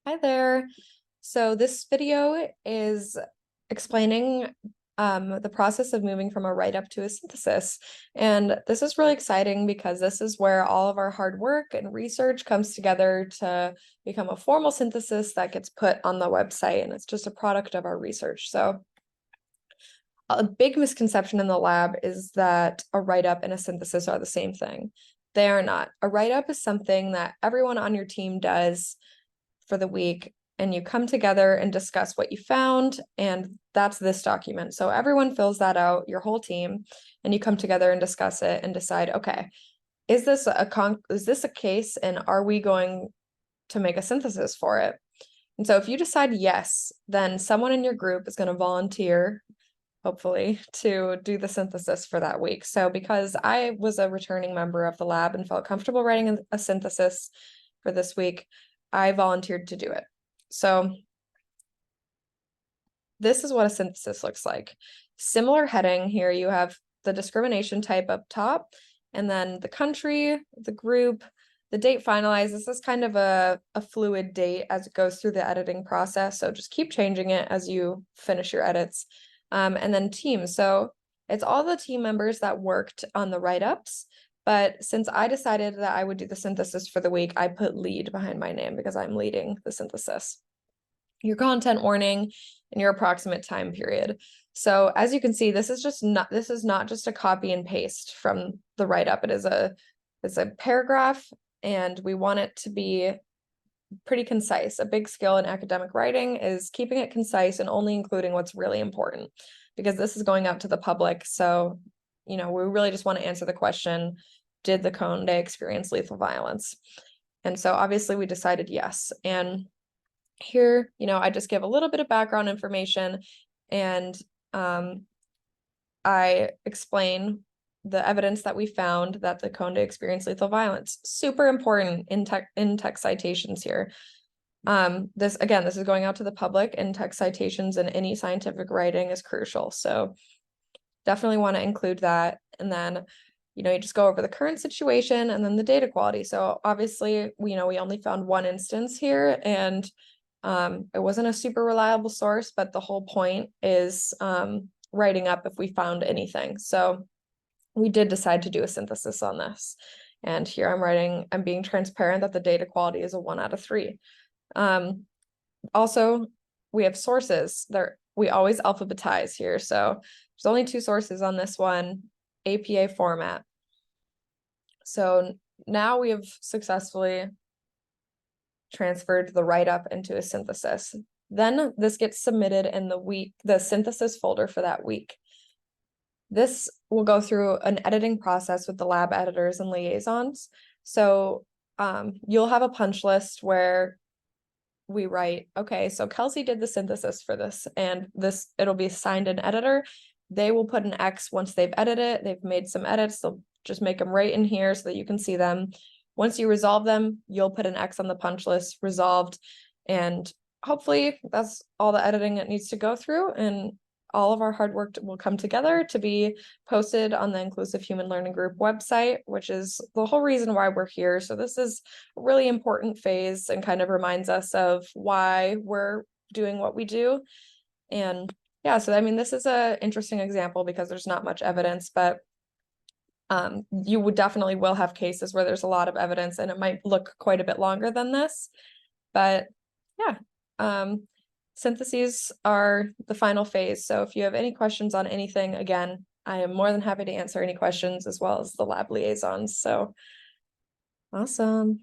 Hi there. So this video is explaining the process of moving from a write-up to a synthesis. And this is really exciting because this is where all of our hard work and research comes together to become a formal synthesis that gets put on the website, and it's just a product of our research. So a big misconception in the lab is that a write-up and a synthesis are the same thing. They are not. A write-up is something that everyone on your team does for the week, and you come together and discuss what you found, and that's this document. So everyone fills that out, your whole team, and you come together and discuss it and decide, okay, is this a case, and are we going to make a synthesis for it? And so if you decide yes, then someone in your group is going to volunteer, hopefully, to do the synthesis for that week. So because I was a returning member of the lab and felt comfortable writing a synthesis for this week, I volunteered to do it. So this is what a synthesis looks like. Similar heading here, you have the discrimination type up top, and then the country, the group, the date finalized. This is kind of a fluid date as it goes through the editing process. So just keep changing it as you finish your edits. And then team. So it's all the team members that worked on the write-ups. But since I decided that I would do the synthesis for the week, I put lead behind my name because I'm leading the synthesis. Your content warning and your approximate time period. So as you can see, this is not just a copy and paste from the write-up. It's a paragraph, and we want it to be pretty concise. A big skill in academic writing is keeping it concise and only including what's really important, because this is going out to the public. So, we really just want to answer the question, did the Conde experience lethal violence? And so obviously we decided yes. And here, I just give a little bit of background information, and I explain the evidence that we found that the Conde experienced lethal violence. Super important in text citations here. This is going out to the public, and text citations in any scientific writing is crucial. So definitely want to include that. And then, you just go over the current situation and then the data quality. So obviously, we only found one instance here, and it wasn't a super reliable source, but the whole point is writing up if we found anything. So we did decide to do a synthesis on this. And here I'm being transparent that the data quality is a 1 out of 3. Also, we have sources. We always alphabetize here. So there's only 2 sources on this one, APA format. So now we have successfully transferred the write-up into a synthesis. Then this gets submitted in the synthesis folder for that week. This will go through an editing process with the lab editors and liaisons. So you'll have a punch list where we write, okay, so Kelsey did the synthesis for this, and it'll be assigned an editor. They will put an X once they've edited it. They've made some edits. They'll just make them right in here so that you can see them. Once you resolve them, you'll put an X on the punch list, resolved, and hopefully that's all the editing it needs to go through, and all of our hard work will come together to be posted on the Inclusive Human Learning Group website, which is the whole reason why we're here. So this is a really important phase and kind of reminds us of why we're doing what we do. And yeah, so I mean, this is an interesting example because there's not much evidence, but you would definitely will have cases where there's a lot of evidence and it might look quite a bit longer than this. But yeah, syntheses are the final phase. So if you have any questions on anything, again, I am more than happy to answer any questions as well as the lab liaisons. So awesome.